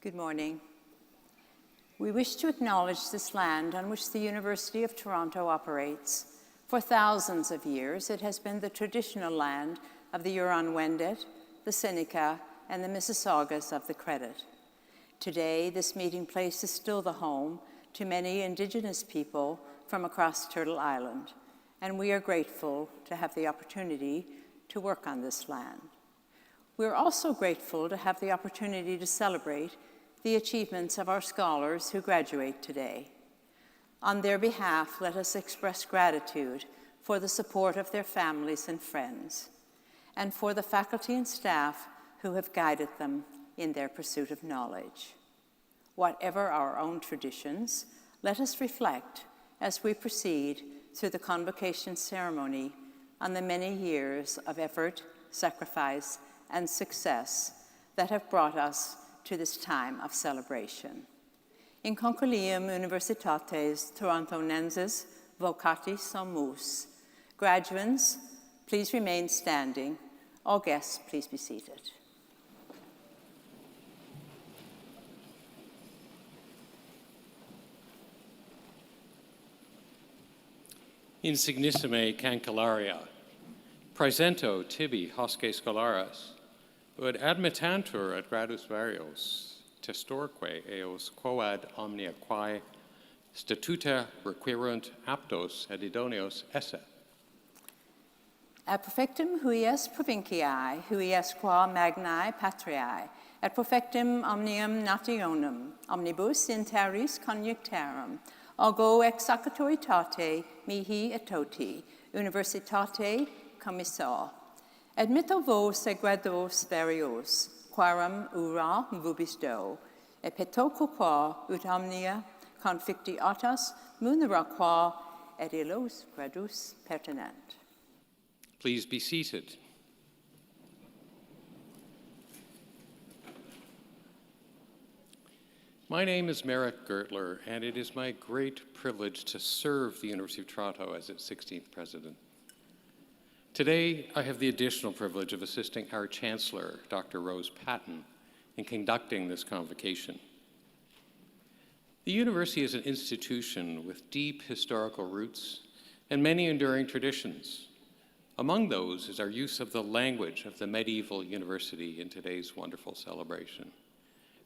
Good morning. We wish to acknowledge this land on which the University of Toronto operates. For thousands of years, it has been the traditional land of the Huron-Wendat, the Seneca, and the Mississaugas of the Credit. Today, this meeting place is still the home to many Indigenous people from across Turtle Island, and we are grateful to have the opportunity to work on this land. We're also grateful to have the opportunity to celebrate the achievements of our scholars who graduate today. On their behalf, let us express gratitude for the support of their families and friends, and for the faculty and staff who have guided them in their pursuit of knowledge. Whatever our own traditions, let us reflect as we proceed through the Convocation ceremony on the many years of effort, sacrifice, and success that have brought us to this time of celebration. In concilium universitates torontonenses vocatis sumus. Graduands, please remain standing. All guests, please be seated. Insignissime cancellaria, praesento tibi hosce scholaras, ut admittantur ad gradus varios, testorque eos quoad omnia quae statuta requirunt aptos et idoneos esse. Ad perfectum huies provinciae, huies qua magnae patriae, et perfectum omnium nationum, omnibus in terris conjunctarum, algo ex accitoritate mihi et toti, universitate commissar. Admitto vos et grados varios, quarum ura vubis do, et petoco qua ut omnia conficti autas munera qua et illos gradus pertinent. Please be seated. My name is Merrick Gertler, and it is my great privilege to serve the University of Toronto as its 16th president. Today, I have the additional privilege of assisting our Chancellor, Dr. Rose Patton, in conducting this convocation. The university is an institution with deep historical roots and many enduring traditions. Among those is our use of the language of the medieval university in today's wonderful celebration.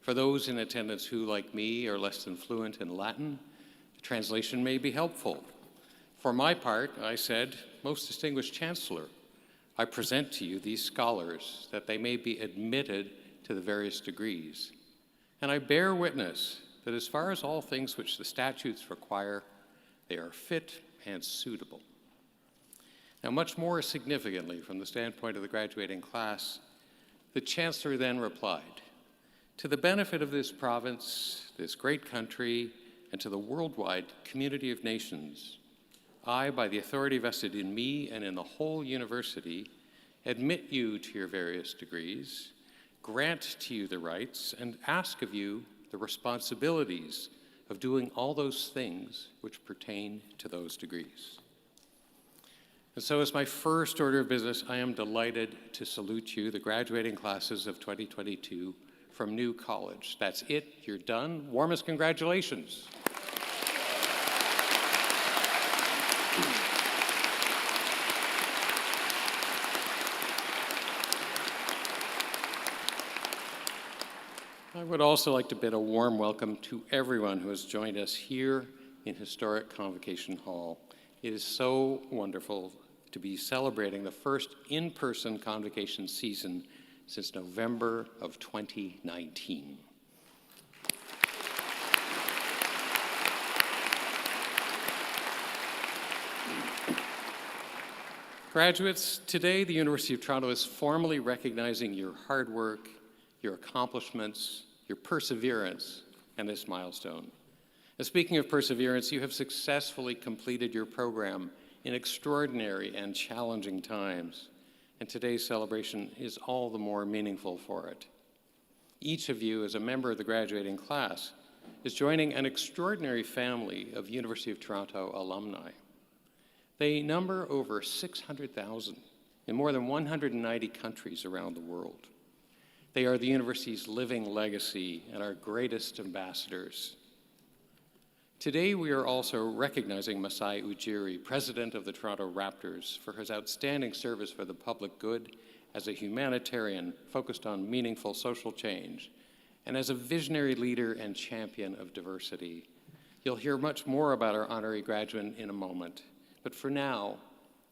For those in attendance who, like me, are less than fluent in Latin, the translation may be helpful. For my part, I said, "Most distinguished Chancellor, I present to you these scholars that they may be admitted to the various degrees. And I bear witness that as far as all things which the statutes require, they are fit and suitable." Now, much more significantly from the standpoint of the graduating class, the Chancellor then replied, "To the benefit of this province, this great country, and to the worldwide community of nations, I, by the authority vested in me and in the whole university, admit you to your various degrees, grant to you the rights, and ask of you the responsibilities of doing all those things which pertain to those degrees." And so as my first order of business, I am delighted to salute you, the graduating classes of 2022 from New College. That's it, you're done. Warmest congratulations. I would also like to bid a warm welcome to everyone who has joined us here in historic Convocation Hall. It is so wonderful to be celebrating the first in-person Convocation season since November of 2019. Graduates, today the University of Toronto is formally recognizing your hard work, your accomplishments, your perseverance, and this milestone. And speaking of perseverance, you have successfully completed your program in extraordinary and challenging times, and today's celebration is all the more meaningful for it. Each of you, as a member of the graduating class, is joining an extraordinary family of University of Toronto alumni. They number over 600,000 in more than 190 countries around the world. They are the university's living legacy and our greatest ambassadors. Today, we are also recognizing Masai Ujiri, president of the Toronto Raptors, for his outstanding service for the public good as a humanitarian focused on meaningful social change, and as a visionary leader and champion of diversity. You'll hear much more about our honorary graduate in a moment, but for now,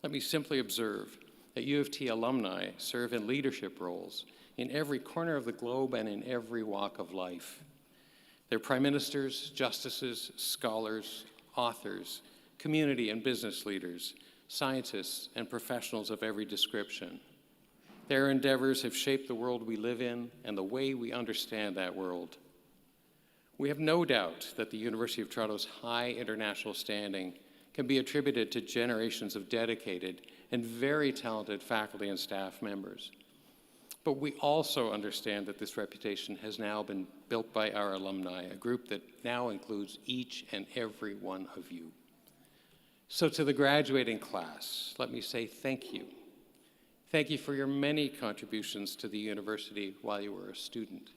let me simply observe that U of T alumni serve in leadership roles in every corner of the globe and in every walk of life. They're prime ministers, justices, scholars, authors, community and business leaders, scientists, and professionals of every description. Their endeavors have shaped the world we live in and the way we understand that world. We have no doubt that the University of Toronto's high international standing can be attributed to generations of dedicated and very talented faculty and staff members. But we also understand that this reputation has now been built by our alumni, a group that now includes each and every one of you. So to the graduating class, let me say thank you. Thank you for your many contributions to the university while you were a student.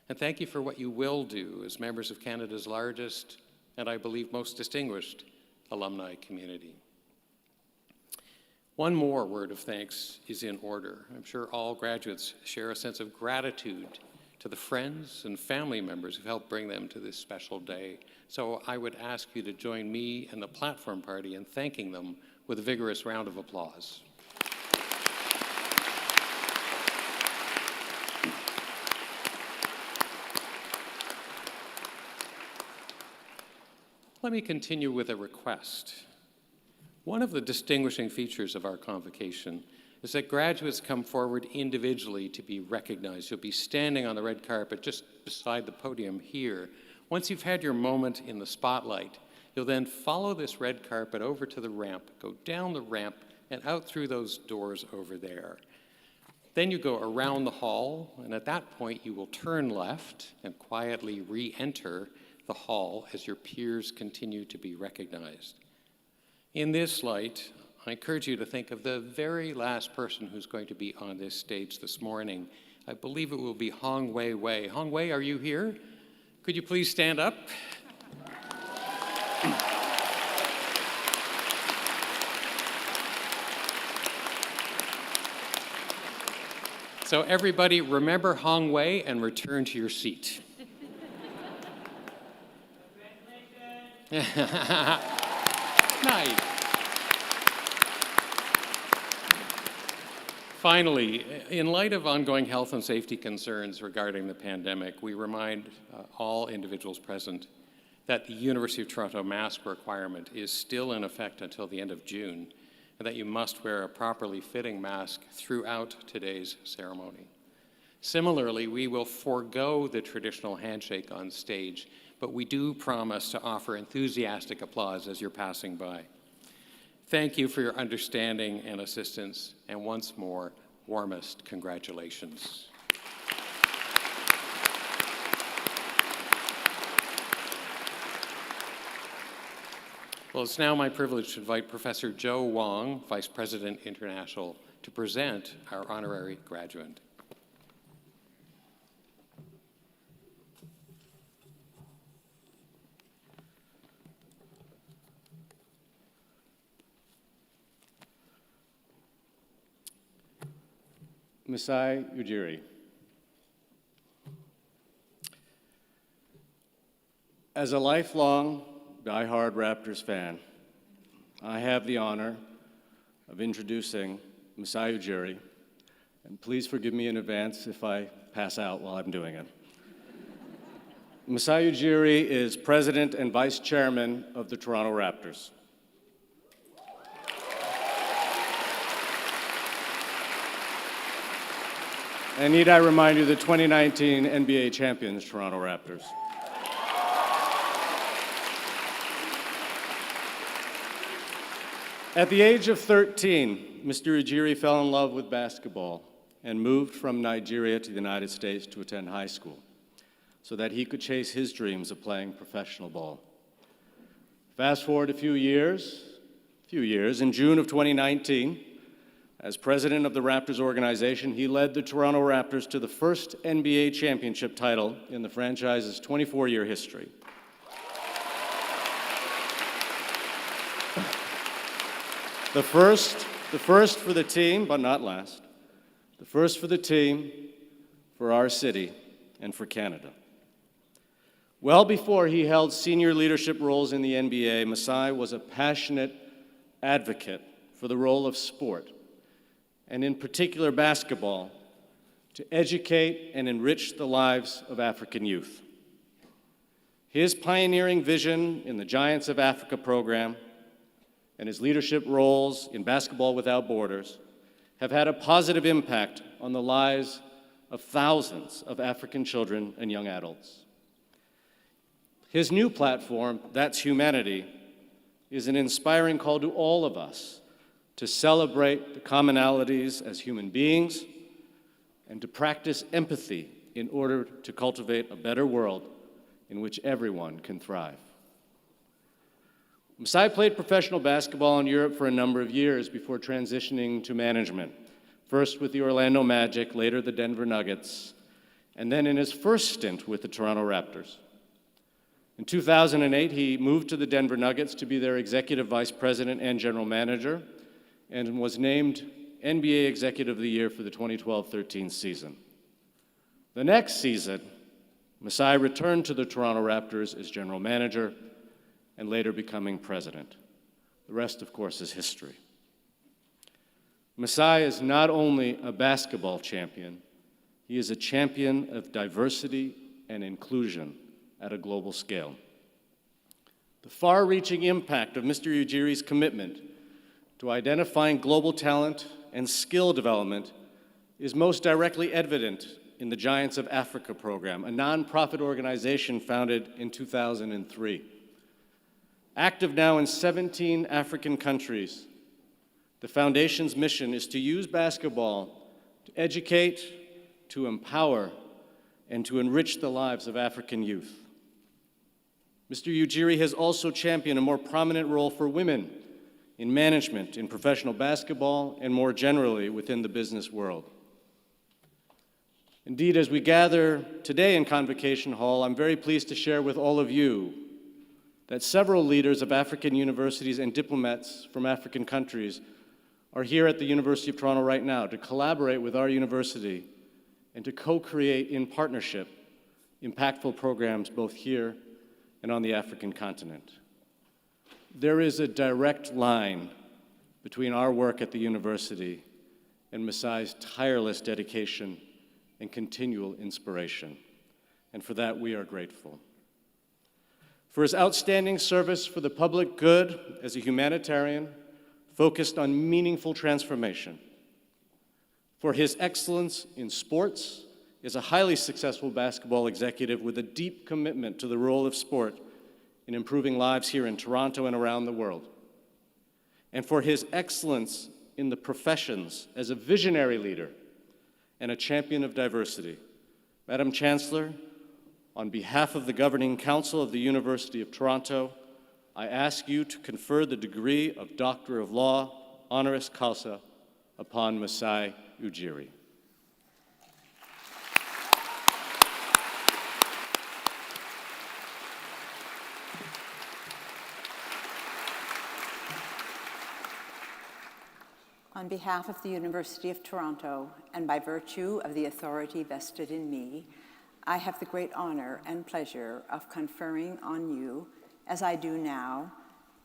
And thank you for what you will do as members of Canada's largest, and I believe most distinguished, alumni community. One more word of thanks is in order. I'm sure all graduates share a sense of gratitude to the friends and family members who helped bring them to this special day. So I would ask you to join me and the platform party in thanking them with a vigorous round of applause. Let me continue with a request. One of the distinguishing features of our convocation is that graduates come forward individually to be recognized. You'll be standing on the red carpet just beside the podium here. Once you've had your moment in the spotlight, you'll then follow this red carpet over to the ramp, go down the ramp, and out through those doors over there. Then you go around the hall, and at that point you will turn left and quietly re-enter the hall as your peers continue to be recognized. In this light, I encourage you to think of the very last person who's going to be on this stage this morning. I believe it will be Hong Wei Wei. Hong Wei, are you here? Could you please stand up? So everybody, remember Hong Wei and return to your seat. Nice. Finally, in light of ongoing health and safety concerns regarding the pandemic, we remind all individuals present that the University of Toronto mask requirement is still in effect until the end of June, and that you must wear a properly fitting mask throughout today's ceremony. Similarly, we will forego the traditional handshake on stage, but we do promise to offer enthusiastic applause as you're passing by. Thank you for your understanding and assistance, and once more, warmest congratulations. Well, it's now my privilege to invite Professor Joe Wong, Vice President International, to present our honorary graduand. Masai Ujiri. As a lifelong diehard Raptors fan, I have the honor of introducing Masai Ujiri, and please forgive me in advance if I pass out while I'm doing it. Masai Ujiri is President and Vice Chairman of the Toronto Raptors. And need I remind you, the 2019 NBA champions, Toronto Raptors. At the age of 13, Mr. Ujiri fell in love with basketball and moved from Nigeria to the United States to attend high school so that he could chase his dreams of playing professional ball. Fast forward a few years, in June of 2019, As president of the Raptors organization, he led the Toronto Raptors to the first NBA championship title in the franchise's 24-year history. The first for the team, but not last. The first for the team, for our city, and for Canada. Well before he held senior leadership roles in the NBA, Masai was a passionate advocate for the role of sport, and in particular basketball, to educate and enrich the lives of African youth. His pioneering vision in the Giants of Africa program and his leadership roles in Basketball Without Borders have had a positive impact on the lives of thousands of African children and young adults. His new platform, That's Humanity, is an inspiring call to all of us to celebrate the commonalities as human beings and to practice empathy in order to cultivate a better world in which everyone can thrive. Masai played professional basketball in Europe for a number of years before transitioning to management, first with the Orlando Magic, later the Denver Nuggets, and then in his first stint with the Toronto Raptors. In 2008, he moved to the Denver Nuggets to be their executive vice president and general manager, and was named NBA Executive of the Year for the 2012-13 season. The next season, Masai returned to the Toronto Raptors as general manager and later becoming president. The rest, of course, is history. Masai is not only a basketball champion, he is a champion of diversity and inclusion at a global scale. The far-reaching impact of Mr. Ujiri's commitment to identifying global talent and skill development is most directly evident in the Giants of Africa program, a nonprofit organization founded in 2003. Active now in 17 African countries, the foundation's mission is to use basketball to educate, to empower, and to enrich the lives of African youth. Mr. Ujiri has also championed a more prominent role for women in management, in professional basketball, and more generally within the business world. Indeed, as we gather today in Convocation Hall, I'm very pleased to share with all of you that several leaders of African universities and diplomats from African countries are here at the University of Toronto right now to collaborate with our university and to co-create in partnership impactful programs both here and on the African continent. There is a direct line between our work at the university and Masai's tireless dedication and continual inspiration, and for that we are grateful. For his outstanding service for the public good as a humanitarian focused on meaningful transformation, for his excellence in sports as a highly successful basketball executive with a deep commitment to the role of sport in improving lives here in Toronto and around the world, and for his excellence in the professions as a visionary leader and a champion of diversity. Madam Chancellor, on behalf of the Governing Council of the University of Toronto, I ask you to confer the degree of Doctor of Law, honoris causa, upon Masai Ujiri. On behalf of the University of Toronto, and by virtue of the authority vested in me, I have the great honor and pleasure of conferring on you, as I do now,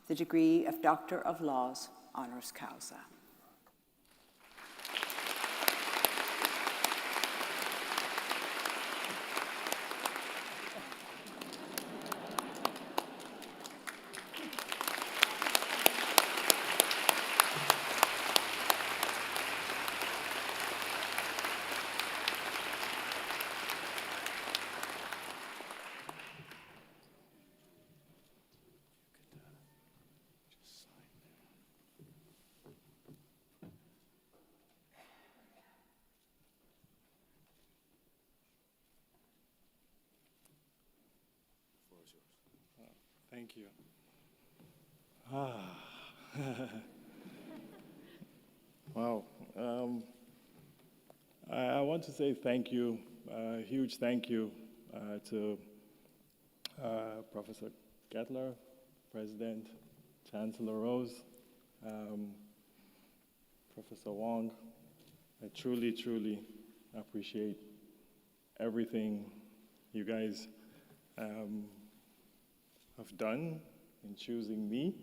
the degree of Doctor of Laws, honoris causa. Thank you. Wow. I want to say thank you, a huge thank you to Professor Gettler, President, Chancellor Rose, Professor Wong. I truly, truly appreciate everything you guys have done in choosing me.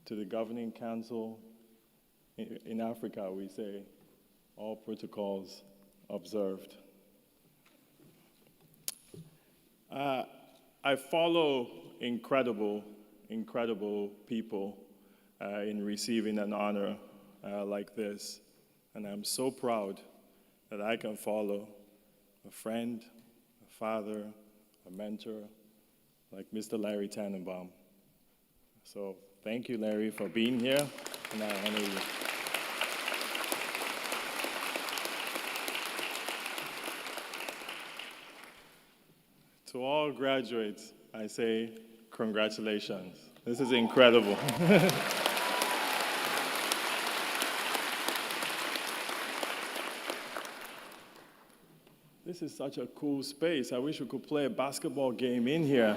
To the Governing Council, in Africa, we say, all protocols observed. I follow incredible people in receiving an honor like this, and I'm so proud that I can follow a friend, a father, a mentor, like Mr. Larry Tannenbaum. So thank you, Larry, for being here, and I honor you. To all graduates, I say congratulations. This is incredible. This is such a cool space. I wish we could play a basketball game in here.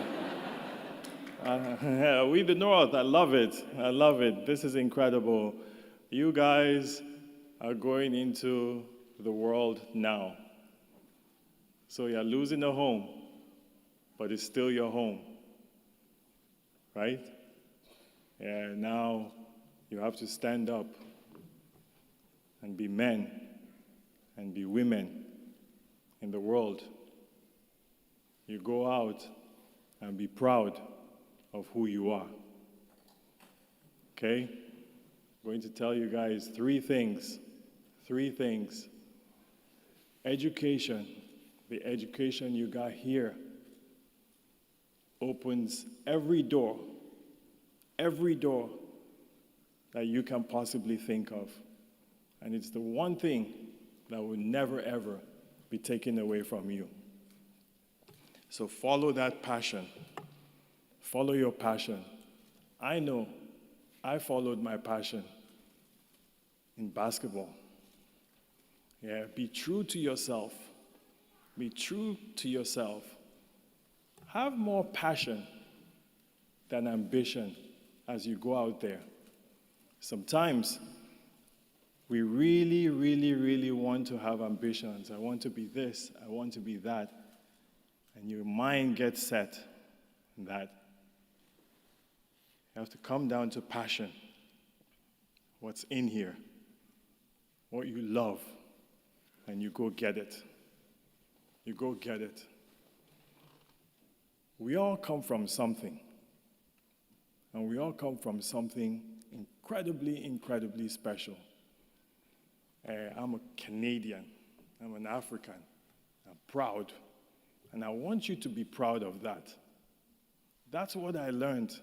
We the North, I love it. I love it. This is incredible. You guys are going into the world now. So you're losing a home, but it's still your home, right? Yeah, now you have to stand up and be men and be women in the world. You go out and be proud of who you are. Okay? I'm going to tell you guys three things. Education, the education you got here, opens every door that you can possibly think of. And it's the one thing that will never, ever be taken away from you. So follow that passion. Follow your passion. I know I followed my passion in basketball. Yeah, be true to yourself. Be true to yourself. Have more passion than ambition as you go out there. Sometimes we really want to have ambitions. I want to be this, I want to be that. And your mind gets set in that. You have to come down to passion. What's in here, what you love, and you go get it. You go get it. We all come from something. And we all come from something incredibly special. I'm a Canadian. I'm an African. I'm proud. And I want you to be proud of that. That's what I learned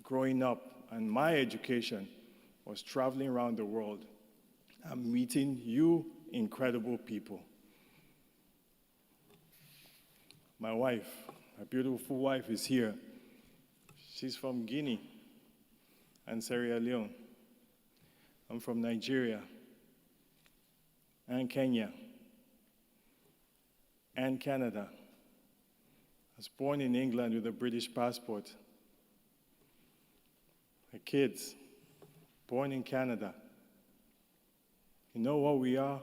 growing up, and my education was traveling around the world and meeting you incredible people. My wife, my beautiful wife, is here. She's from Guinea and Sierra Leone. I'm from Nigeria and Kenya and Canada. I was born in England with a British passport. My kids, born in Canada. You know what we are?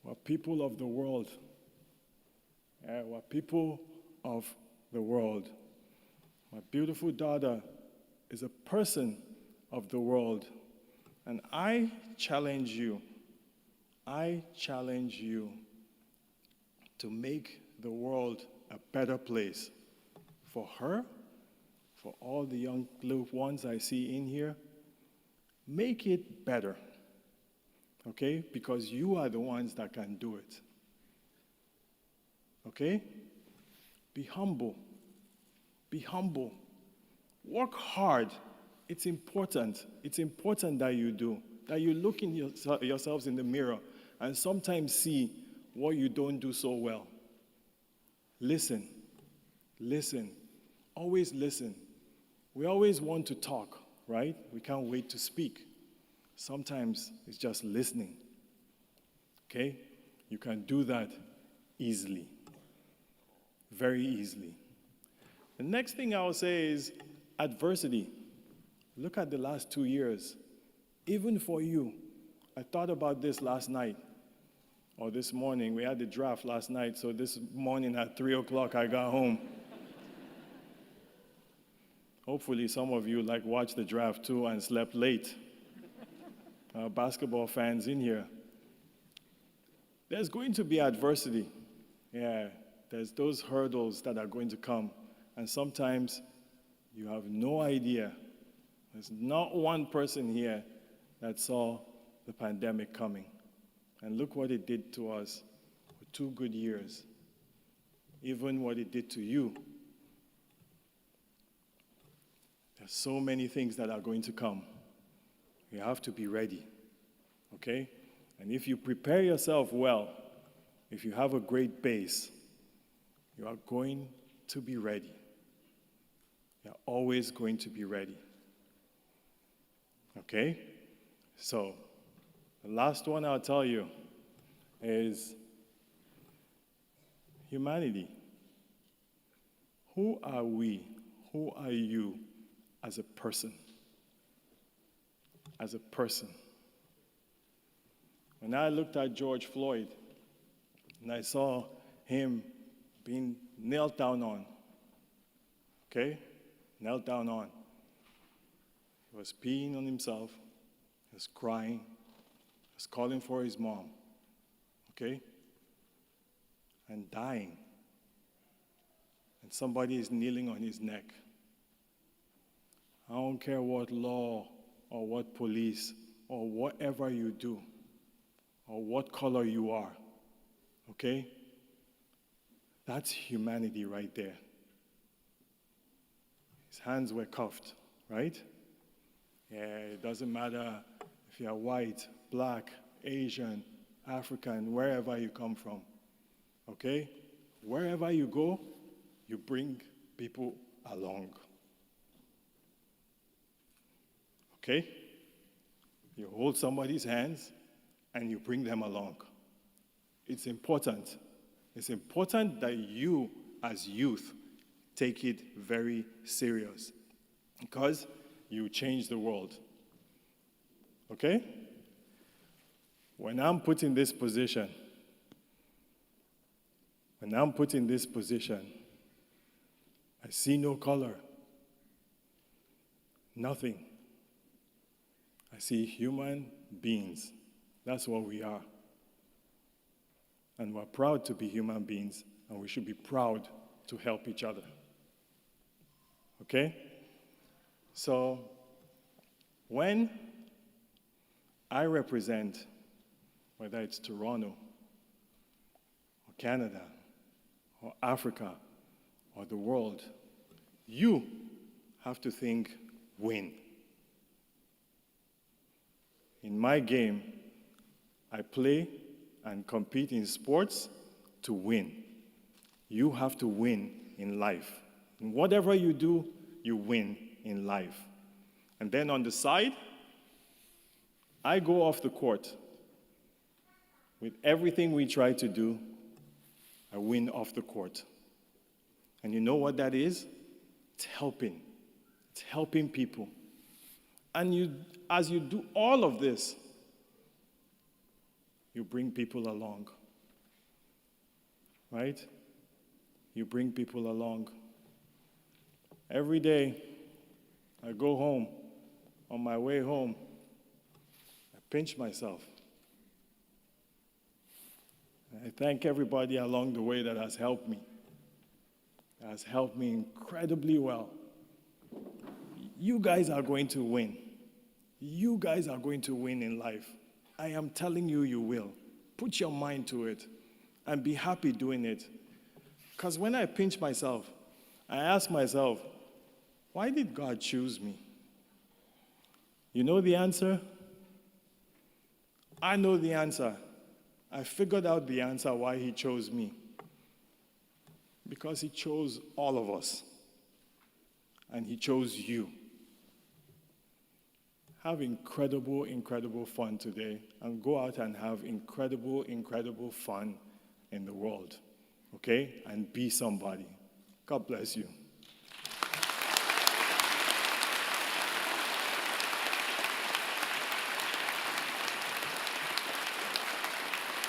We're people of the world. We're people of the world. My beautiful daughter is a person of the world. And I challenge you to make the world a better place for her, for all the young little ones I see in here. Make it better, okay? Because you are the ones that can do it, okay? Be humble. Be humble. Work hard. It's important. It's important that you do, that you look in yourselves in the mirror and sometimes see what you don't do so well. Listen. Always listen. We always want to talk. right? We can't wait to speak. Sometimes it's just listening. Okay? You can do that easily, very easily. The next thing I will say is adversity. Look at the last 2 years. Even for you, I thought about this last night, or this morning. We had the draft last night, so this morning at 3 o'clock I got home. Hopefully some of you watched the draft too and slept late. Basketball fans in here. There's going to be adversity. Yeah, there's those hurdles that are going to come. And sometimes you have no idea. There's not one person here that saw the pandemic coming. And look what it did to us for 2 good years. Even what it did to you. There's so many things that are going to come. You have to be ready, okay? And if you prepare yourself well, if you have a great base, you are going to be ready. You're always going to be ready. Okay? So, the last one I'll tell you is humanity. Who are we? Who are you as a person? As a person. When I looked at George Floyd and I saw him being knelt down on, okay? Knelt down on. He was peeing on himself, he was crying, he was calling for his mom, okay? And dying. And somebody is kneeling on his neck. I don't care what law or what police or whatever you do or what color you are, okay? That's humanity right there. His hands were cuffed, right? Yeah, it doesn't matter if you're white, black, Asian, African, wherever you come from, okay? Wherever you go, you bring people along. Okay? You hold somebody's hands and you bring them along. It's important. It's important that you, as youth, take it very serious because you change the world. Okay? When I'm put in this position, I see no color, nothing. I see human beings. That's what we are. And we're proud to be human beings, and we should be proud to help each other. Okay? So, when I represent, whether it's Toronto, or Canada, or Africa, or the world, you have to think win. In my game, I play and compete in sports to win. You have to win in life. In whatever you do, you win in life. And then on the side, I go off the court. With everything we try to do, I win off the court. And you know what that is? It's helping. It's helping people. And as you do all of this, you bring people along. Right? You bring people along. Every day, I go home. On my way home, I pinch myself. I thank everybody along the way that has helped me. That has helped me incredibly well. You guys are going to win. You guys are going to win in life. I am telling you, you will. Put your mind to it and be happy doing it. Because when I pinch myself, I ask myself, why did God choose me? You know the answer? I know the answer. I figured out the answer why he chose me. Because he chose all of us. And he chose you. have incredible, incredible fun today, and go out and have incredible, incredible fun in the world, okay? And be somebody. God bless you.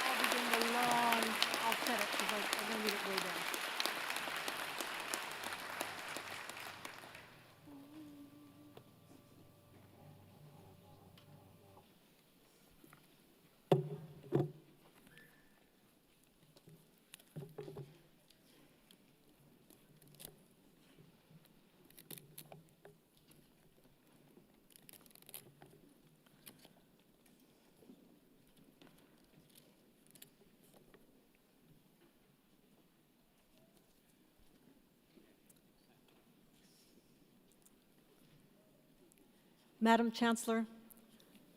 I'll begin the long, I'll set it because I'm going to need it way down. Madam Chancellor,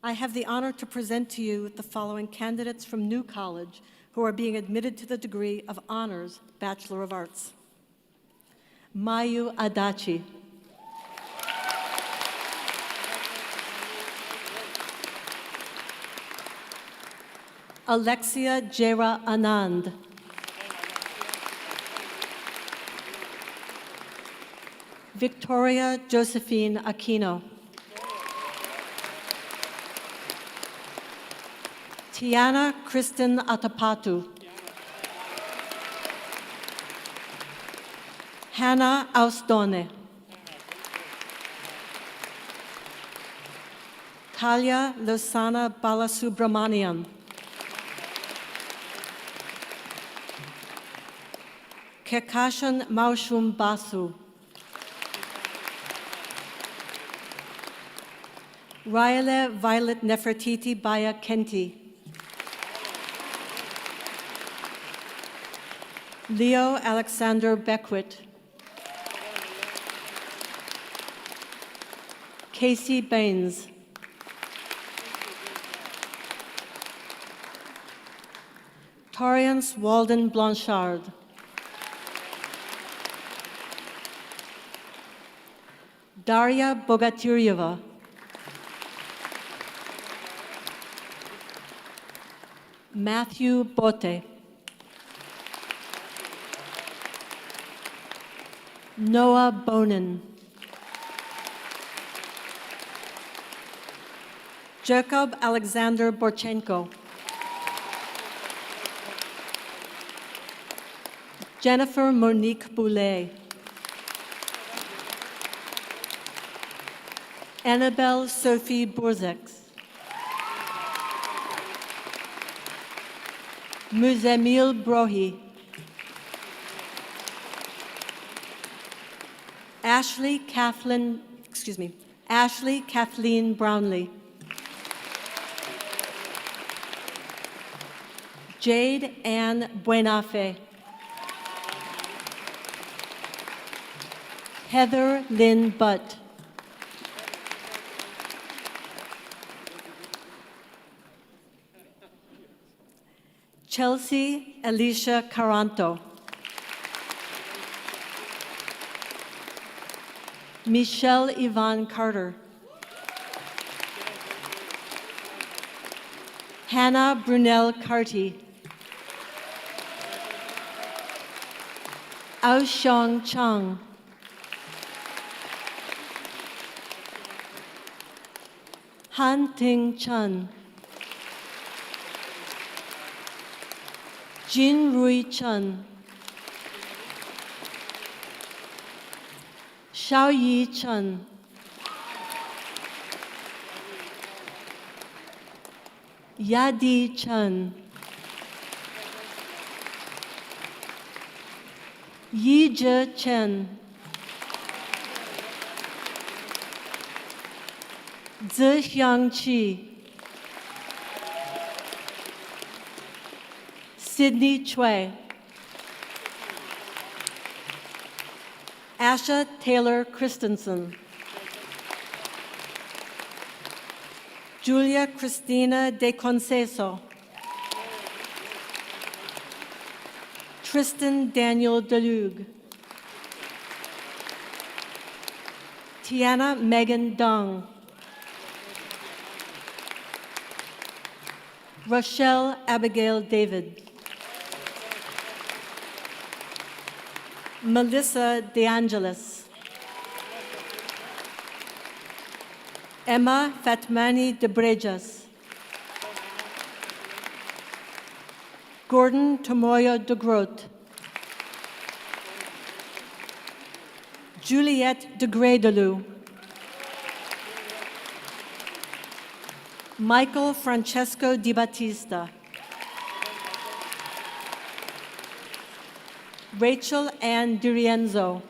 I have the honor to present to you the following candidates from New College who are being admitted to the degree of Honors Bachelor of Arts. Mayu Adachi. Alexia Jera Anand. Victoria Josephine Aquino. Tiana Kristen Atapatu. Hannah Ausdone. Talia Losana Balasubramanian. Kekashan Maushum Basu. Raile Violet Nefertiti Baya Kenti. Leo Alexander Beckwith. Casey Baines. Toriance Walden Blanchard. Daria Bogatyryeva. Matthew Bote. Noah Bonin. Jacob Alexander Borchenko. Jennifer Monique Boulet. Annabelle Sophie Bourzex. Muzemil Brohi. Ashley Kathleen Brownlee. Jade Ann Buenafe. Heather Lynn Butt. Chelsea Alicia Caranto. Michelle Yvonne Carter. Hannah Brunel Carty. Aoxiong Chung. Han Ting Chun. Jin Rui Chun. Xiaoyi Chun. Yadi Chun. Yizhe Chen. Zixiang Qi. Sydney Choi. Asha Taylor Christensen. Julia Cristina De Conceso. Tristan Daniel Delugue. Tiana Megan Dung. Rochelle Abigail David. Melissa DeAngelis. Emma Fatmani de Brejas. Gordon Tomoyo de Groot. Juliette de Greidelou. Michael Francesco Di Battista. Rachel Ann Dirienzo.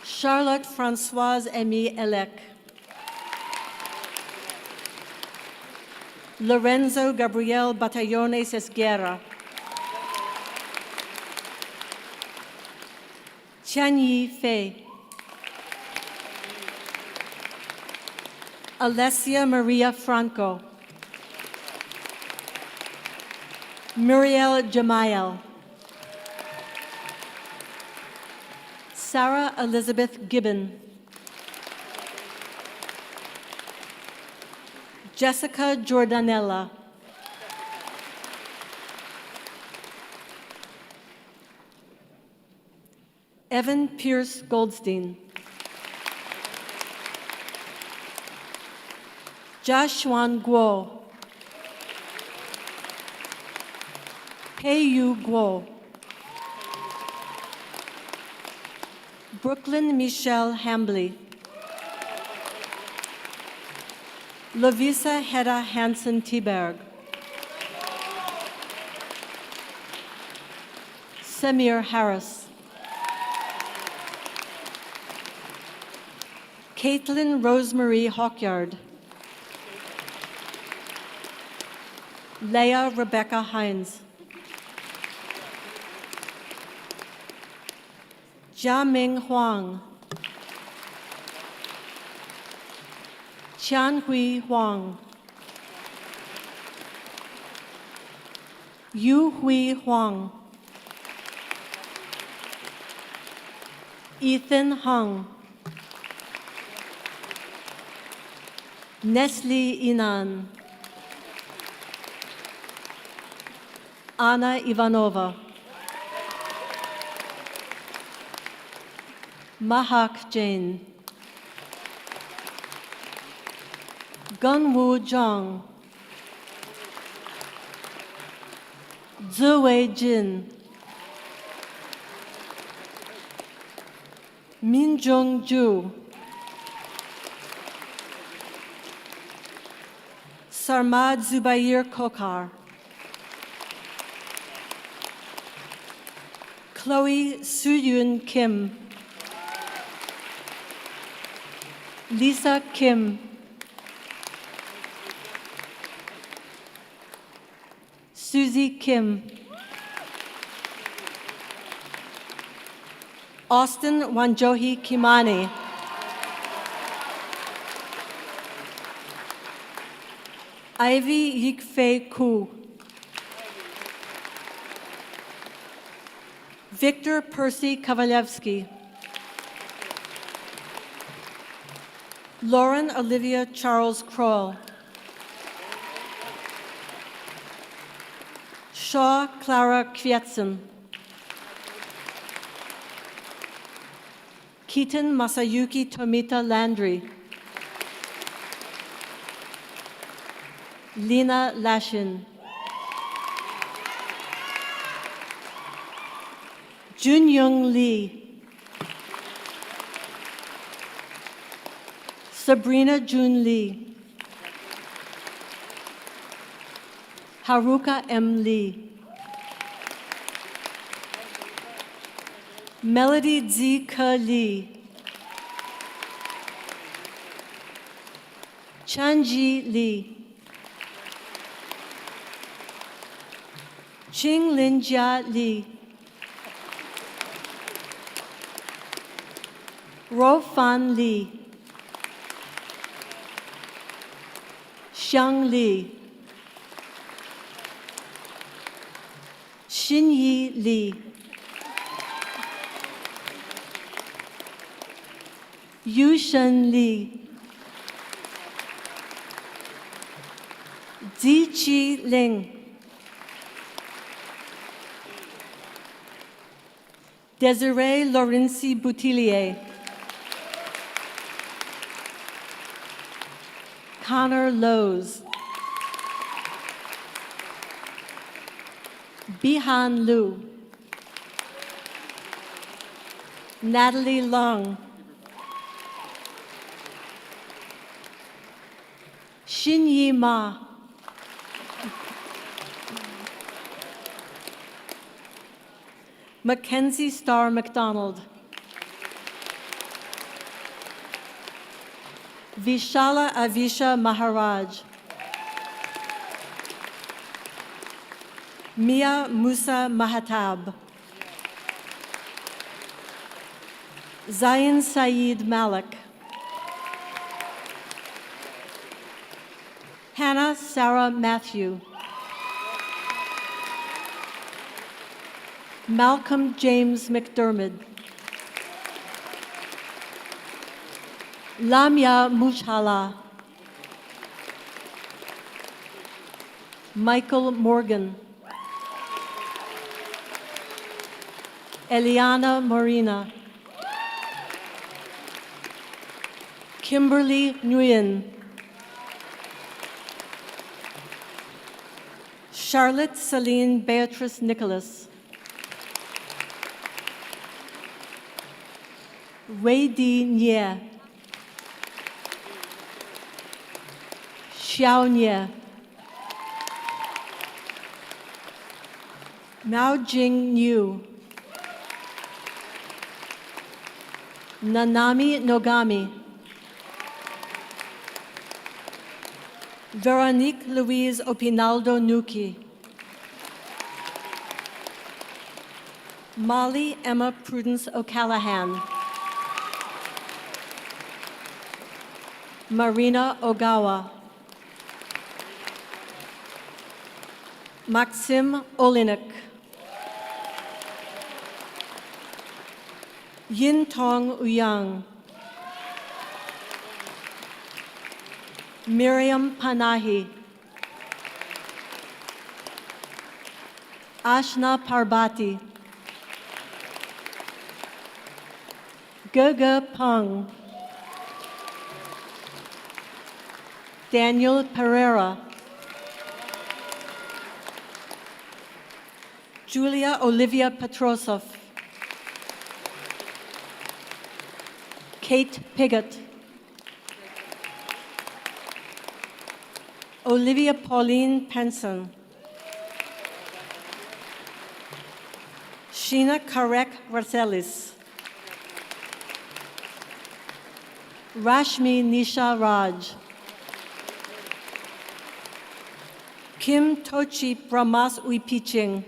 Charlotte Françoise Emmy Elec. Lorenzo Gabriel Batallones Esguerra. Tianyi Fei. Alessia Maria Franco. Muriel Jamael. Sarah Elizabeth Gibbon. Jessica Jordanella. Evan Pierce Goldstein. Joshua Guo. Peiyu Guo. Brooklyn Michelle Hambley. Lovisa Hedda Hansen Tiberg. Samir Harris. Caitlin Rosemarie Hawkyard. Leah Rebecca Hines. Jiaming Huang. Qianhui Huang. Yu Hui Huang. Ethan Hung. Nestle Inan. Anna Ivanova. Mahak Jain. Gunwoo Zhang. Ziwei Jin. Minjung Ju. Sarmad Zubair Kokar. Chloe Suyun Kim. Lisa Kim. Susie Kim. Austin Wanjohi Kimani. Ivy Yikfei Ku. Victor Percy Kovalevsky. Lauren Olivia Charles Kroll. Shaw Clara Kvietsen. Keaton Masayuki Tomita Landry. Lena Lashin. Junyoung Lee. Sabrina Jun Lee. Haruka M. Lee. Melody Z. Ke Lee. Chanji Lee. Ching Linjia Lee. Ro Fan Lee. Xiang Li. Xinyi Li. Yushen Li. Ziqi Ling. Desiree Laurenci Boutillier. Connor Lowe's. Bihan Liu. Natalie Long. Xinyi Ma. Mackenzie Starr McDonald. Vishala Avisha Maharaj. Mia Musa Mahatab. Zain Saeed Malik. Hannah Sarah Matthew. Malcolm James McDermott. Lamia Mujhala. Michael Morgan. Eliana Morina. Kimberly Nguyen. Charlotte Celine Beatrice Nicholas. Wei Di Nye. Xiao Nye. Mao Jing Niu. Nanami Nogami. Veronique Louise Opinaldo Nuki. Molly Emma Prudence O'Callahan. Marina Ogawa. Maxim Olinik. Yin Tong Uyang. Miriam Panahi. Ashna Parbati. Gaga Peng. Daniel Pereira. Julia Olivia Petrosov. Kate Piggott. Olivia Pauline Penson. Sheena Karek Varselis. Rashmi Nisha Raj. Kim Tochi Brahmas Uipiching.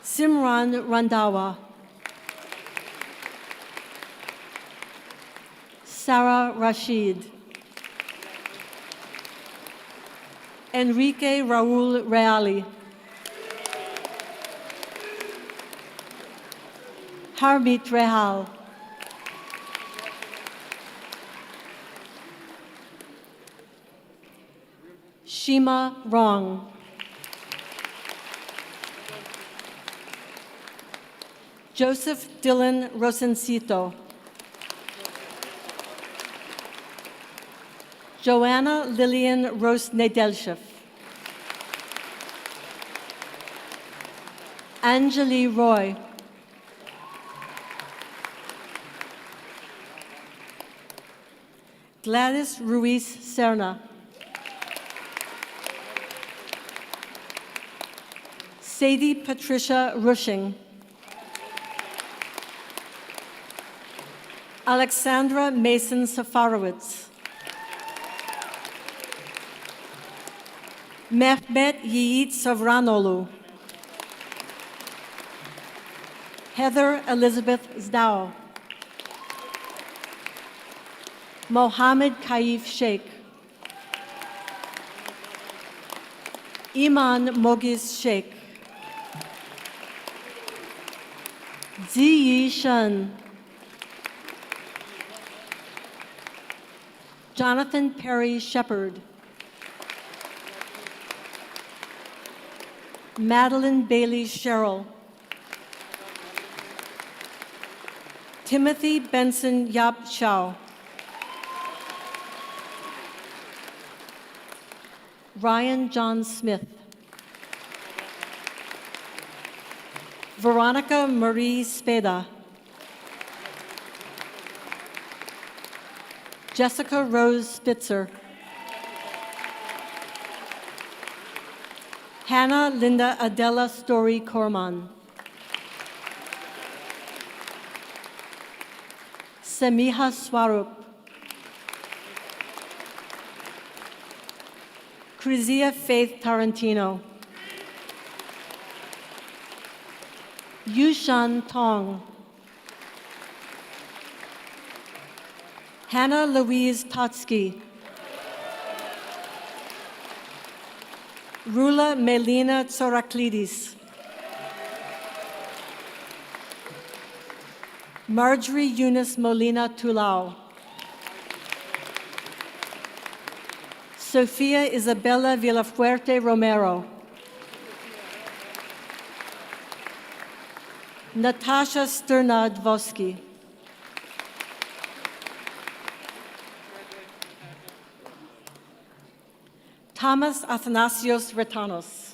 Simran Randawa. Sarah Rashid. Enrique Raul Reali. Harmeet Rehal. Shima Rong. Joseph Dylan Rosencito. Joanna Lillian Rose Nedelshev. Anjali Roy. Gladys Ruiz Serna. Sadie Patricia Rushing. Alexandra Mason Safarowitz. Mehmet Yiğit Savranolu. Heather Elizabeth Zdao. Mohammed Kaif Sheikh. Iman Mogiz Sheikh. Ziyi Shen. Jonathan Perry Shepherd, Madeline Bailey Sherrill, Timothy Benson Yap Chow, Ryan John Smith, Veronica Marie Speda, Jessica Rose Spitzer, Hannah Linda Adela Story Corman, Samiha Swarup, Krizia Faith Tarantino, Yushan Tong, Hannah Louise Totsky, Rula Melina Tsoraklidis, Marjorie Eunice Molina Tulao, Sofia Isabella Villafuerte Romero, Natasha Sternad-Vosky, Thomas Athanasios Retanos,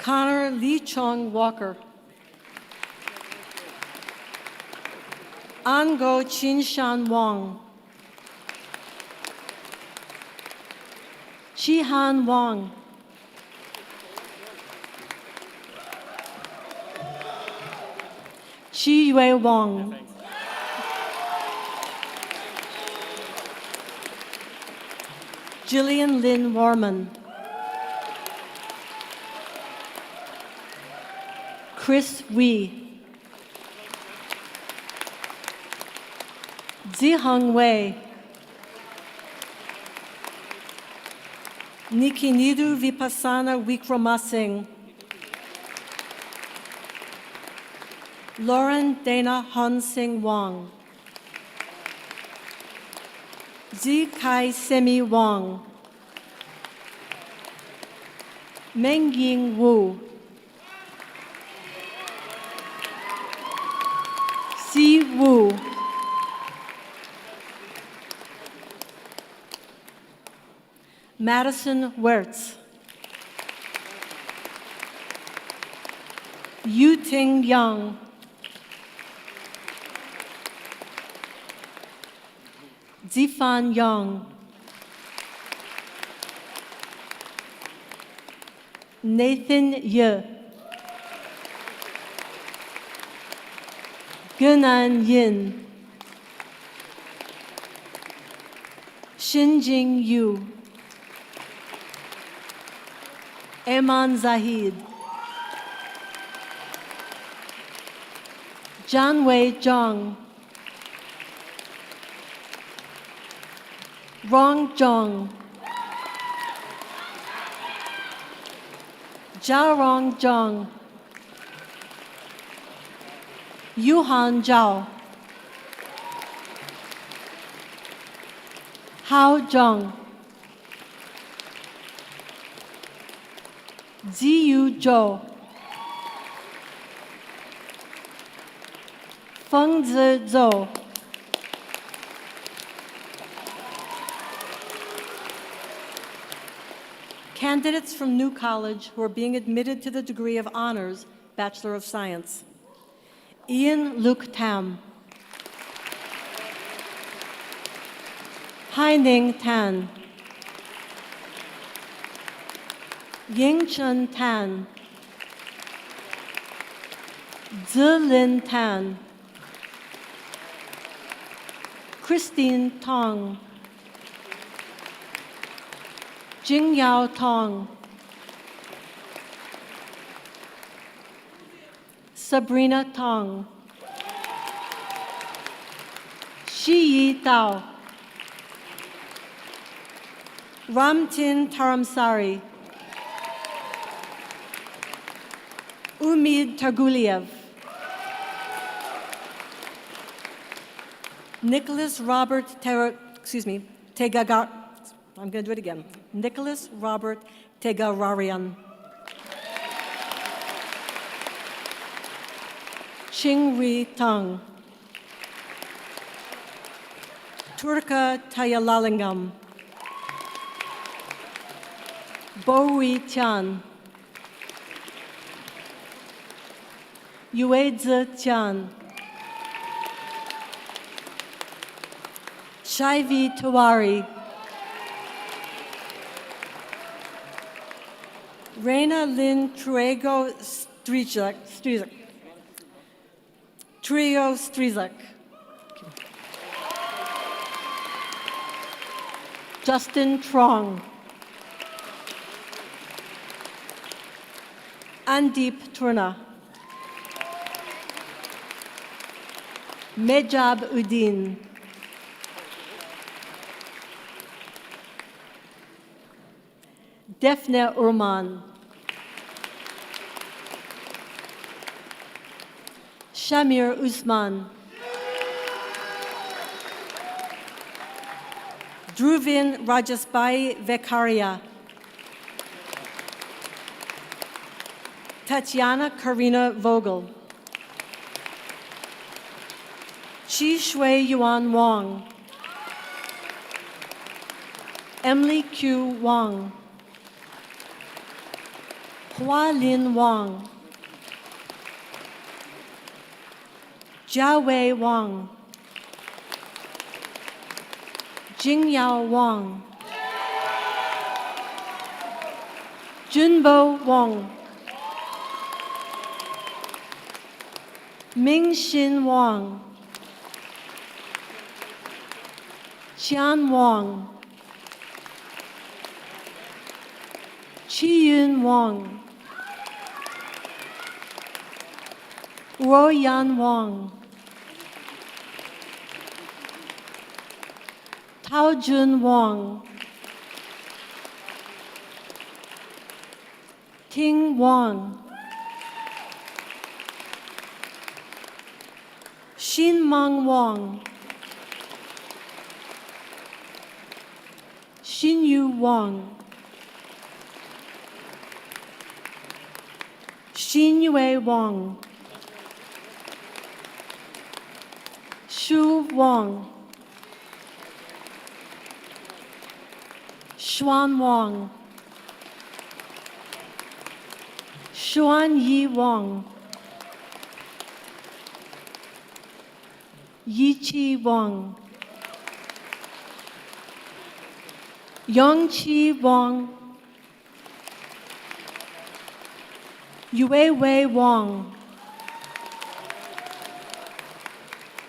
Connor Lee Chong Walker, Ango Chinshan Wong, Chi-Han Wong, Chi-Yue Wong, Jillian Lynn Warman, Chris Wee, Ziheng Wei, Nikinidu Vipassana Wickramasinghe, Lauren Dana Han Sing Wong, Zi Kai Semi Wong, Meng Ying Wu, Si Wu, Madison Wertz, Yu Ting Yang, Zifan Yang, Nathan Ye, Gunan Yin, Xinjing Yu, Eman Zahid, Janwei Zhang, Rong Zhong, Jiarong Zhang, Yuhan Zhao, Hao Zhang, Ziyu Zhou, Feng Zi Zhou, candidates from New College who are being admitted to the degree of Honors, Bachelor of Science. Ian Luke Tam, Haining Tan, Yingchen Tan, Zilin Tan, Christine Tong, Jingyao Tong, Sabrina Tong, Shiyi Dao, Ramtin Taramsari, Umid Targuliev, Nicholas Robert Tegagar. I'm going to do it again. Nicholas Robert Tegararian. Ching Ri Tang. Turka Tayalalingam. Bowi Tian. Yueze Tian. Shaivi Tawari. Reina Lynn Truego Strizak. Trio Strizak. Justin Trong. Andeep Turna. Mejab Udin. Defne Urman. Shamir Usman. Druvin Rajasbai Vekaria. Tatiana Karina Vogel. Chi Shui Yuan Wang. Emily Q. Wang. Hua Lin Wang. Jiawei Wang. Jingyao Wang. Junbo Wang. Mingxin Wang. Qian Wang. Qiyun Wang. Ruoyan Wang. Taojun Wang. Ting Wang. Xinmang Wang. Xinyu Wang. Xinyue Wang. Shu Wang. Xuan Wang. Xuan Yi Wang. Yiqi Wang. Yongqi Wang. Yuewei Wang.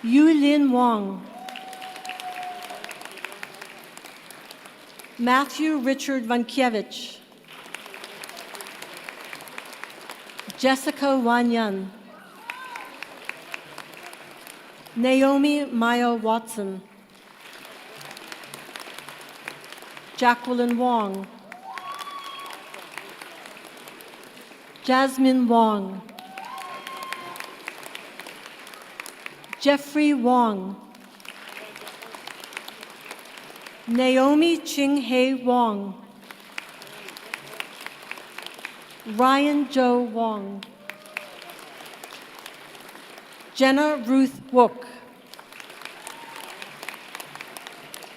Yulin Wang. Matthew Richard Vankiewicz. Jessica Wanyan. Naomi Maya Watson. Jacqueline Wong. Jasmine Wong. Jeffrey Wong. Naomi Ching-Hei Wong. Ryan Joe Wong. Jenna Ruth Wook.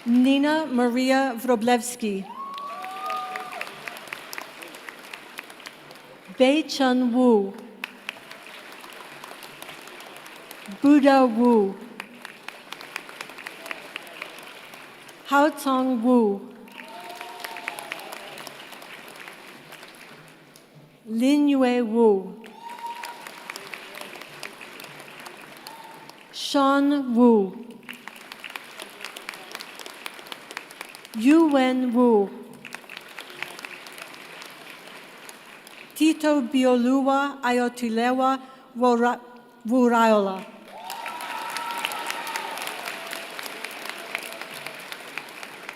Nina Maria Wroblewski. Bei Chun Wu. Buddha Wu. Hao Tong Wu. Lin Yue Wu. Sean Wu. Yu Wen Wu. Tito Bioluwa Ayotilewa Wuraiola.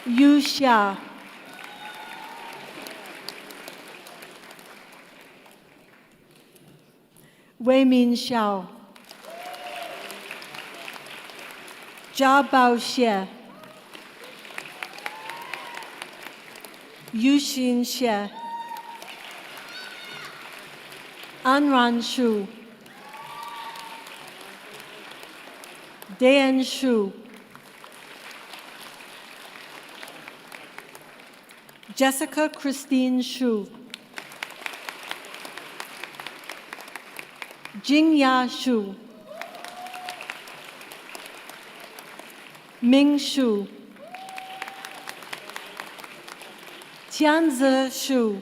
Yu Xia. Wei Min Xiao. Jia Bao Xie, Yu Xin Xie, Anran Shu, Dayan Shu, Jessica Christine Shu, Jingya Shu, Ming Shu, Tianzi Shu,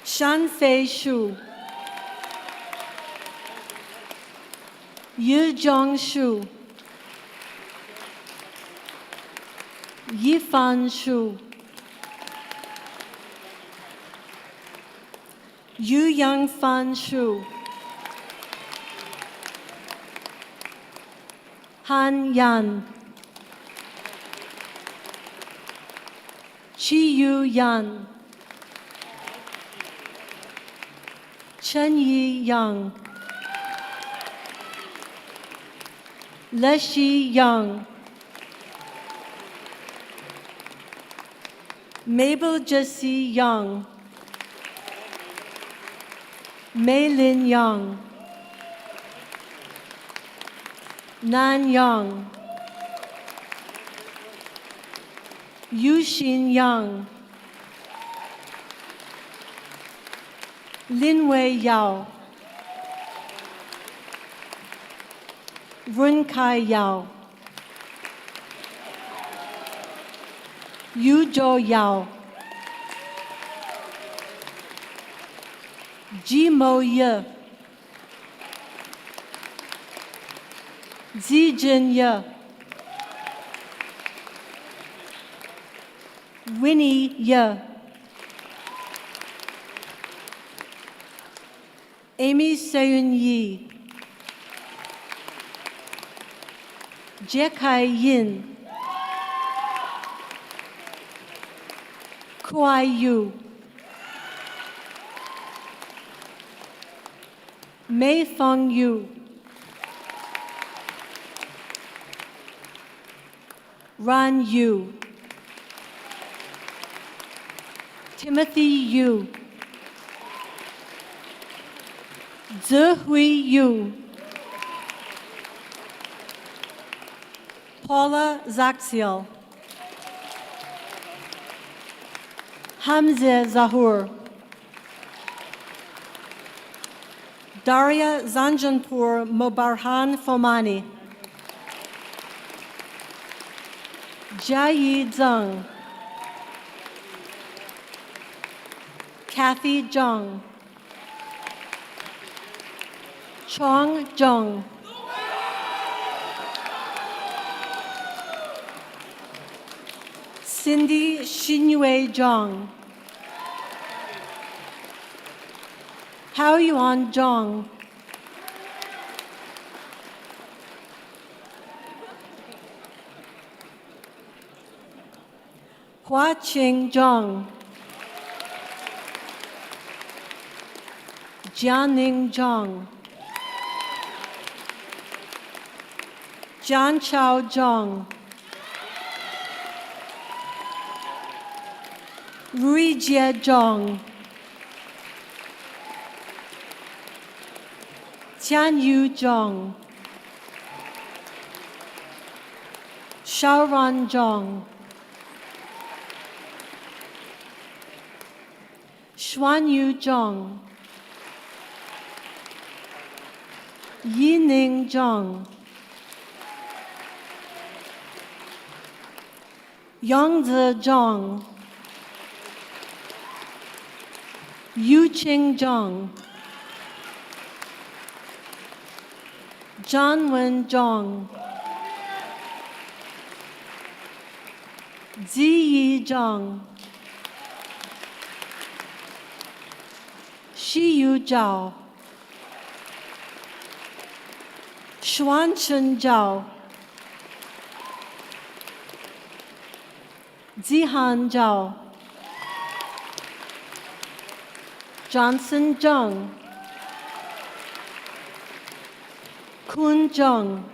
Shanfei Shu, Yizhong Shu, Yifan Shu, Yu Yangfan Shu, Han Yan, Chi Yu Yan, Chen Yi Yang, Le Shi Yang, Mabel Jessie Young, Mei Lin Young, Nan Young, Yu Xin Yang, Lin Wei Yao, Run Kai Yao, Yu Zhou Yao, Ji Mo Ye, Zi Jin Ye, Winnie Ye, Amy Seun Yi, Jie Kai Yin, Kuai Yu, Mei Feng Yu, Ran Yu, Timothy Yu, Zihui Yu, Paula Zaxiel, Hamze Zahur, Daria Zanjanpur Mobarhan Fomani, Jiayi Zheng, Kathy Zheng, Chong Zheng, Cindy Xinyue Zheng, Hao Yuan Zheng, Hua Qing Zheng, Jianing Zheng, Jian Chao Zheng, Rui Jie Zheng, Tian Yu Zheng, Xiaoran Zheng, Xuan Yu Zheng, Yining Zheng, Yangzi Zheng, Yuqing Zheng, Zhanwen Zheng, Ziyi Zheng, Shiyu Zhao, Xuanchen Zhao, Zihan Zhao, Johnson Zheng, Kun Jung.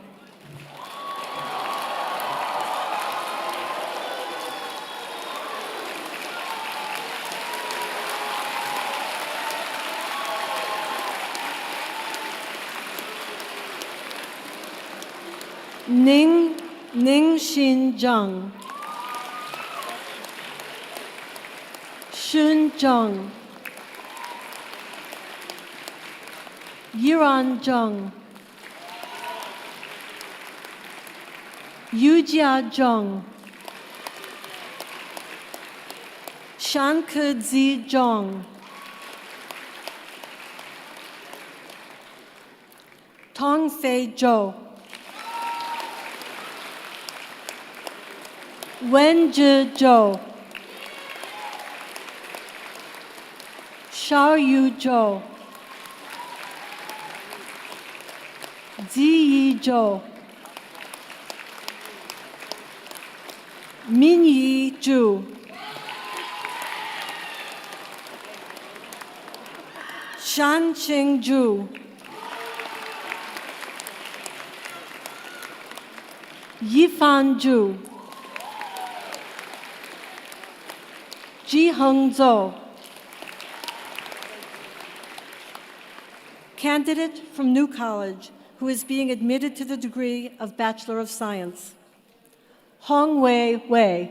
Ning Xin Jung. Shun Jung. Yiran Jung. Yujia Jung. Shanke Jung. Tongfei Zhou. Wenzhi Zhou. Xiaoyu Zhou. Ziyi Zhou. Minyi Zhu. Shanqing Zhu. Yifan Zhu. Jiheng Zhou. Candidate from New College who is being admitted to the degree of Bachelor of Science. Hongwei Wei.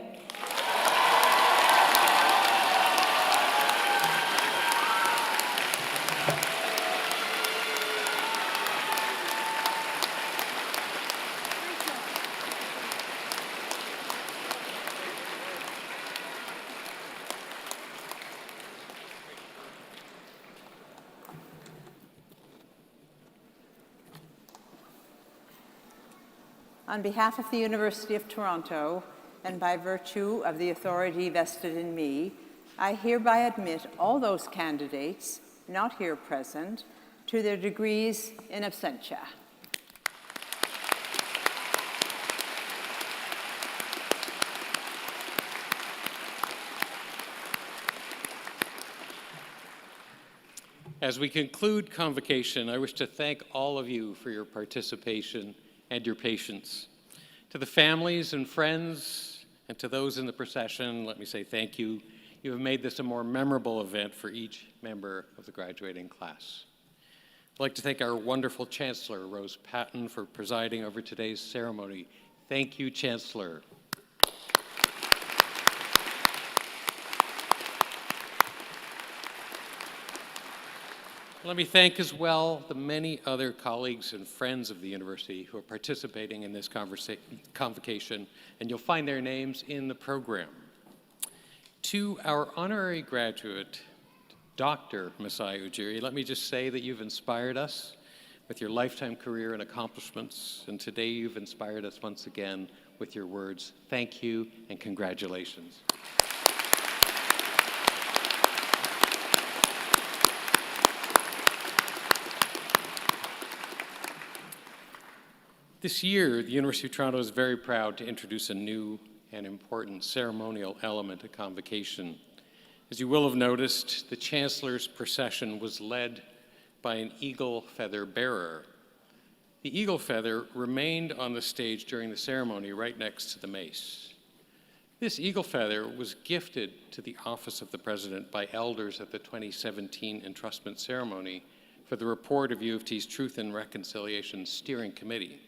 On behalf of the University of Toronto, and by virtue of the authority vested in me, I hereby admit all those candidates not here present to their degrees in absentia. As we conclude Convocation, I wish to thank all of you for your participation and your patience. To the families and friends, and to those in the procession, let me say thank you. You have made this a more memorable event for each member of the graduating class. I'd like to thank our wonderful Chancellor, Rose Patton, for presiding over today's ceremony. Thank you, Chancellor. Let me thank as well the many other colleagues and friends of the university who are participating in this convocation, and you'll find their names in the program. To our honorary graduate, Dr. Masai Ujiri, let me just say that you've inspired us with your lifetime career and accomplishments, and today you've inspired us once again with your words. Thank you and congratulations. This year, the University of Toronto is very proud to introduce a new and important ceremonial element at Convocation. As you will have noticed, the Chancellor's procession was led by an eagle feather bearer. The eagle feather remained on the stage during the ceremony right next to the mace. This eagle feather was gifted to the office of the President by elders at the 2017 entrustment ceremony for the report of U of T's Truth and Reconciliation Steering Committee.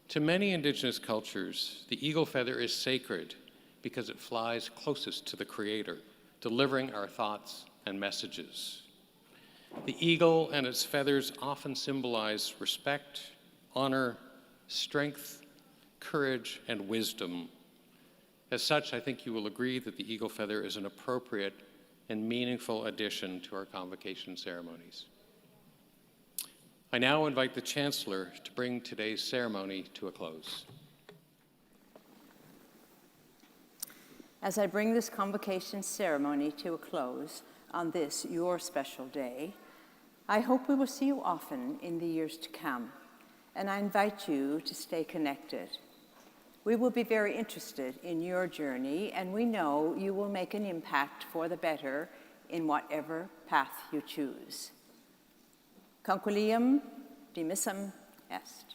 To many Indigenous cultures, the eagle feather is sacred because it flies closest to the Creator, delivering our thoughts and messages. The eagle and its feathers often symbolize respect, honor, strength, courage, and wisdom. As such, I think you will agree that the eagle feather is an appropriate and meaningful addition to our convocation ceremonies. I now invite the Chancellor to bring today's ceremony to a close. As I bring this convocation ceremony to a close on this, your special day, I hope we will see you often in the years to come, and I invite you to stay connected. We will be very interested in your journey, and we know you will make an impact for the better in whatever path you choose. Conquilium, dimisum, Est.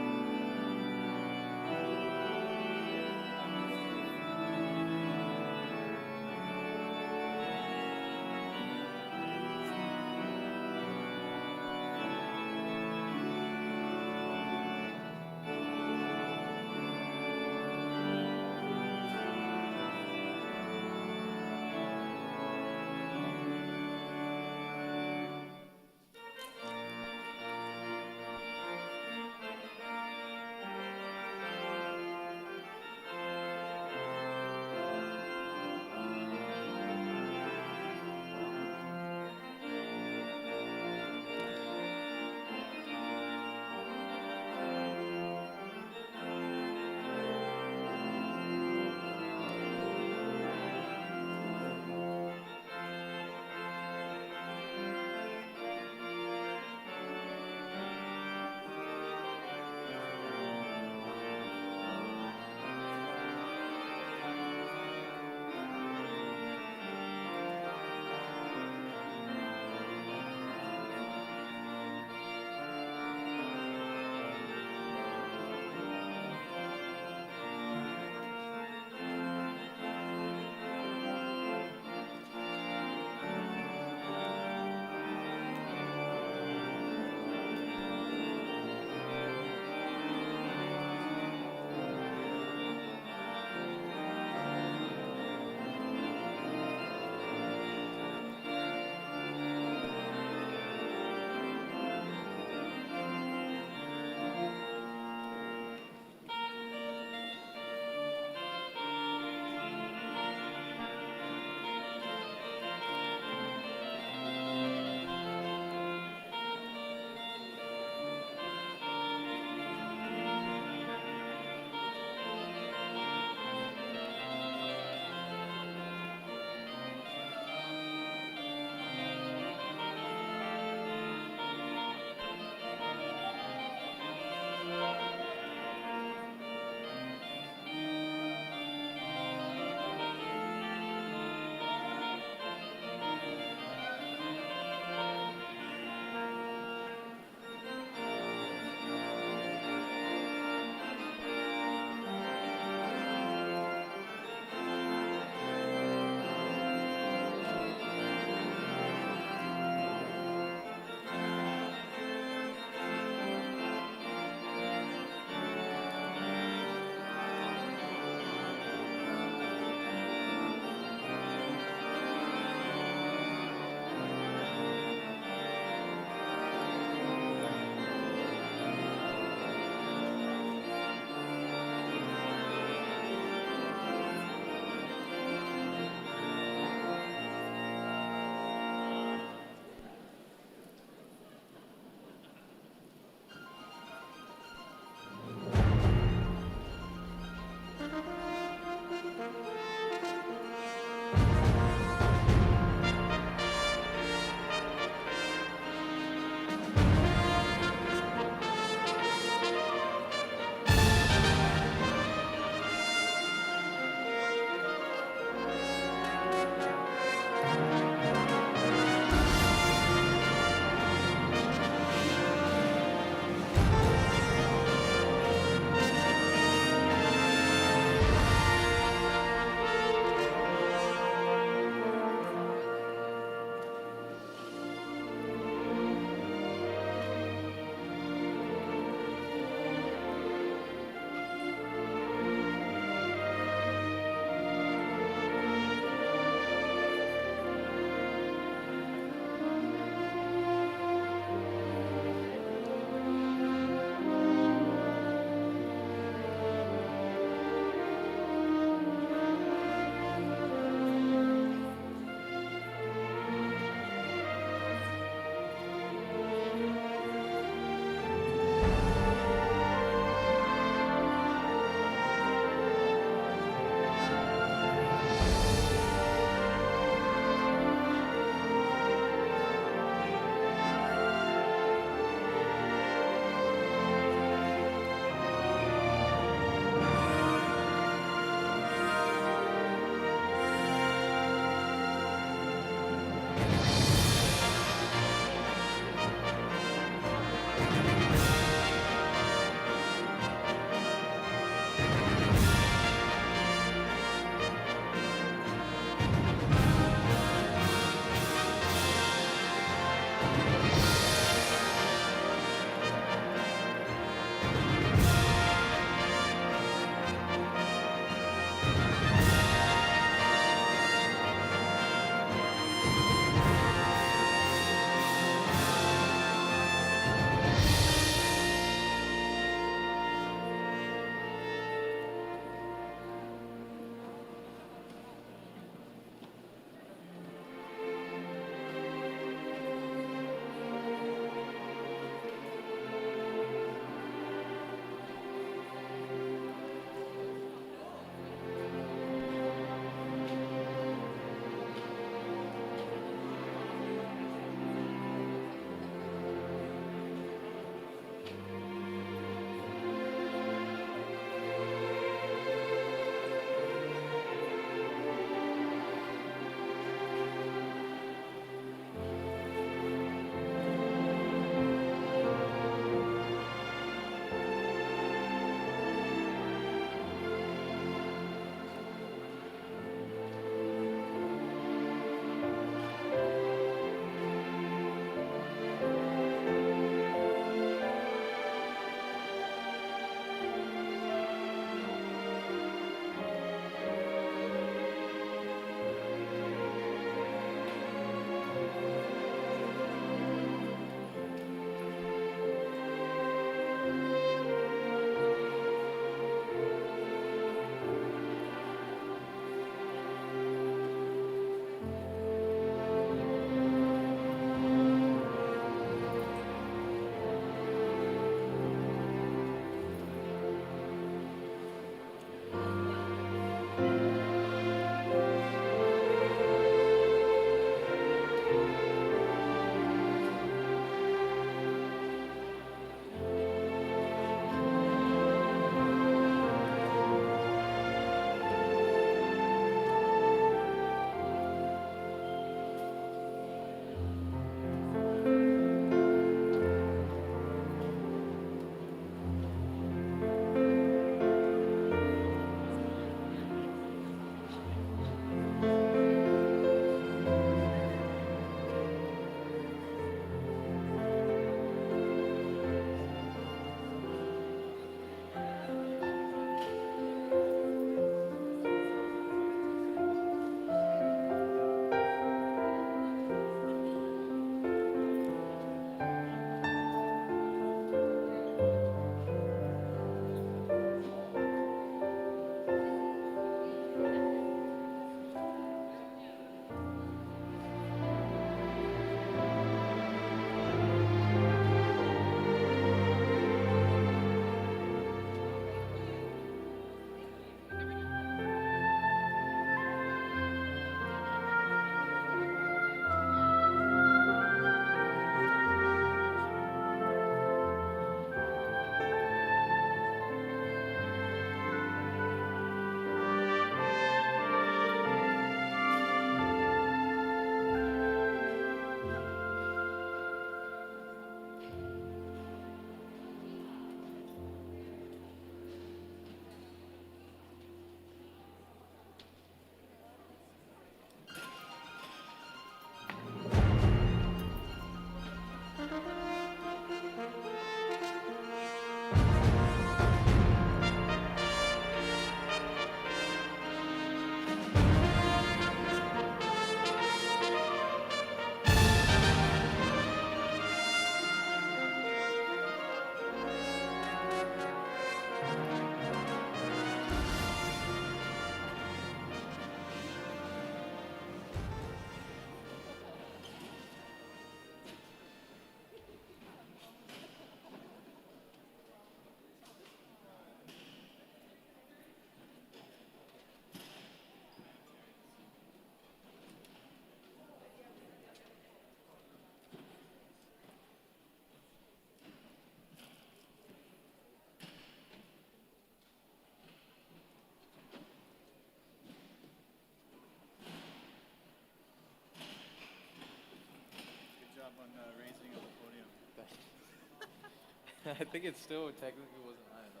I think it still technically wasn't high enough.